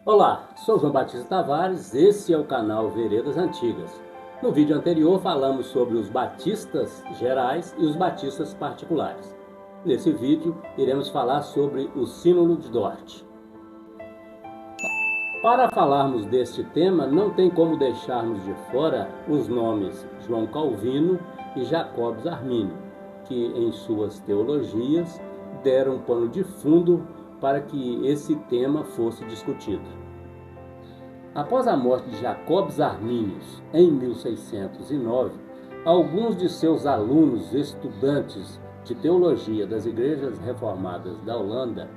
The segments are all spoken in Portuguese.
Olá, sou João Batista Tavares, esse é o canal Veredas Antigas. No vídeo anterior falamos sobre os batistas gerais e os batistas particulares. Nesse vídeo iremos falar sobre o Sínodo de Dort. Para falarmos deste tema, não tem como deixarmos de fora os nomes João Calvino e Jacobus Armínio, que em suas teologias deram pano de fundo para que esse tema fosse discutido. Após a morte de Jacobus Arminius em 1609, alguns de seus alunos estudantes de teologia das igrejas reformadas da Holanda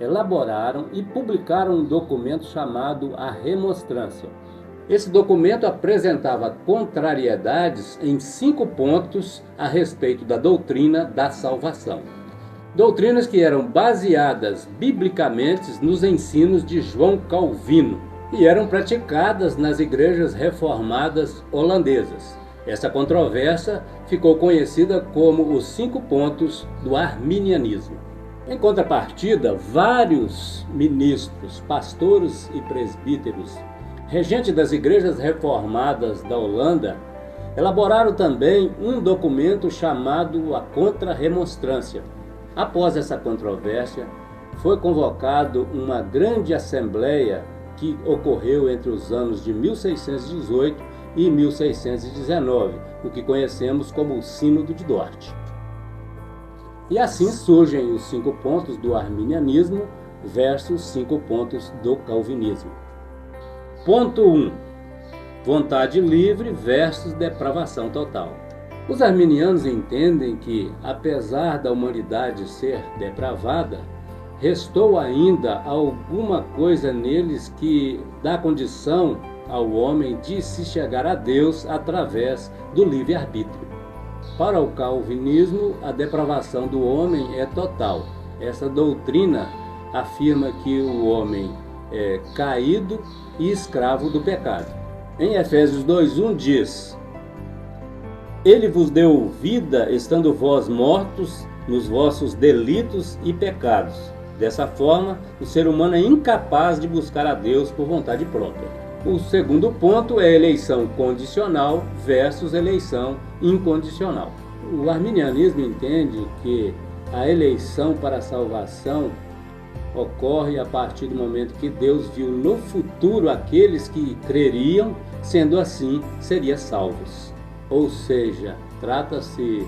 elaboraram e publicaram um documento chamado a Remonstrância. Esse documento apresentava contrariedades em 5 pontos a respeito da doutrina da salvação. Doutrinas que eram baseadas biblicamente nos ensinos de João Calvino e eram praticadas nas igrejas reformadas holandesas. Essa controvérsia ficou conhecida como os 5 pontos do arminianismo. Em contrapartida, vários ministros, pastores e presbíteros, regentes das igrejas reformadas da Holanda, elaboraram também um documento chamado a Contra-Remonstrância. Após essa controvérsia, foi convocado uma grande assembleia que ocorreu entre os anos de 1618 e 1619, o que conhecemos como o Sínodo de Dort. E assim surgem os 5 pontos do arminianismo versus 5 pontos do calvinismo. Ponto 1. Vontade livre versus depravação total. Os arminianos entendem que, apesar da humanidade ser depravada, restou ainda alguma coisa neles que dá condição ao homem de se chegar a Deus através do livre-arbítrio. Para o calvinismo, a depravação do homem é total. Essa doutrina afirma que o homem é caído e escravo do pecado. Em Efésios 2:1 diz: Ele vos deu vida, estando vós mortos nos vossos delitos e pecados. Dessa forma, o ser humano é incapaz de buscar a Deus por vontade própria. O segundo ponto é eleição condicional versus eleição incondicional. O arminianismo entende que a eleição para a salvação ocorre a partir do momento que Deus viu no futuro aqueles que creriam, sendo assim, seriam salvos. Ou seja, trata-se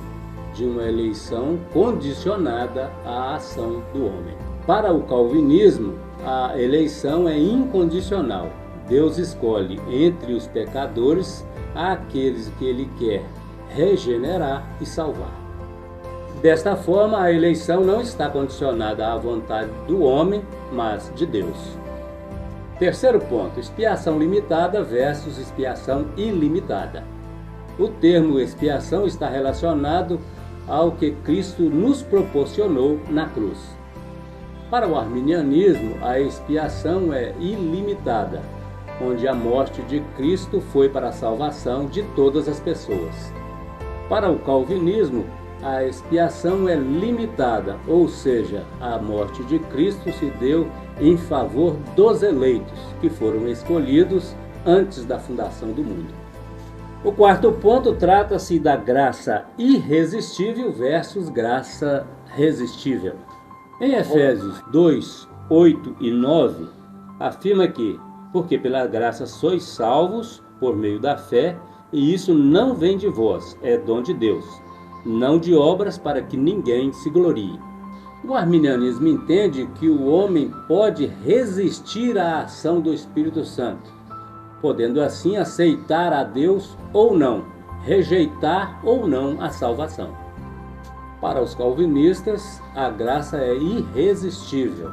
de uma eleição condicionada à ação do homem. Para o calvinismo, a eleição é incondicional. Deus escolhe entre os pecadores aqueles que Ele quer regenerar e salvar. Desta forma, a eleição não está condicionada à vontade do homem, mas de Deus. Terceiro ponto, expiação limitada versus expiação ilimitada. O termo expiação está relacionado ao que Cristo nos proporcionou na cruz. Para o arminianismo, a expiação é ilimitada, onde a morte de Cristo foi para a salvação de todas as pessoas. Para o calvinismo, a expiação é limitada, ou seja, a morte de Cristo se deu em favor dos eleitos, que foram escolhidos antes da fundação do mundo. O quarto ponto trata-se da graça irresistível versus graça resistível. Em Efésios 2, 8 e 9, afirma que, porque pela graça sois salvos por meio da fé, e isso não vem de vós, é dom de Deus, não de obras para que ninguém se glorie. O arminianismo entende que o homem pode resistir à ação do Espírito Santo, podendo assim aceitar a Deus ou não, rejeitar ou não a salvação. Para os calvinistas, a graça é irresistível.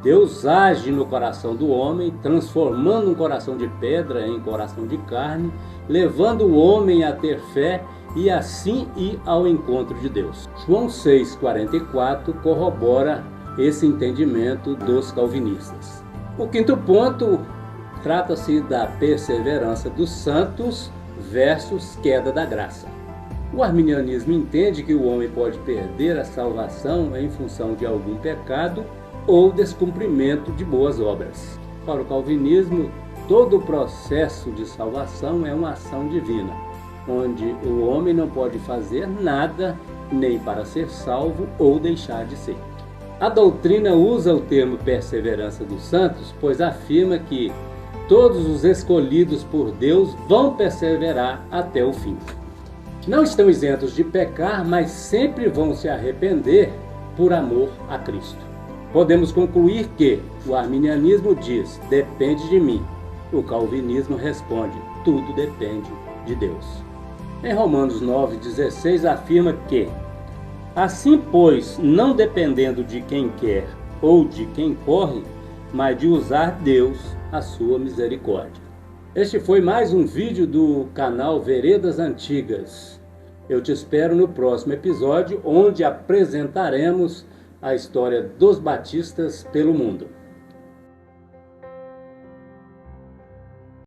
Deus age no coração do homem, transformando um coração de pedra em coração de carne, levando o homem a ter fé e assim ir ao encontro de Deus. João 6,44 corrobora esse entendimento dos calvinistas. O quinto ponto trata-se da perseverança dos santos versus queda da graça. O arminianismo entende que o homem pode perder a salvação em função de algum pecado ou descumprimento de boas obras. para o calvinismo, todo o processo de salvação é uma ação divina, onde o homem não pode fazer nada nem para ser salvo ou deixar de ser. A doutrina usa o termo perseverança dos santos, pois afirma que todos os escolhidos por Deus vão perseverar até o fim. Não estão isentos de pecar, mas sempre vão se arrepender por amor a Cristo. Podemos concluir que o arminianismo diz, depende de mim. O calvinismo responde, tudo depende de Deus. Em Romanos 9,16 afirma que, assim pois, não dependendo de quem quer ou de quem corre, mas de usar Deus a sua misericórdia. Este foi mais um vídeo do canal Veredas Antigas. Eu te espero no próximo episódio, onde apresentaremos a história dos batistas pelo mundo.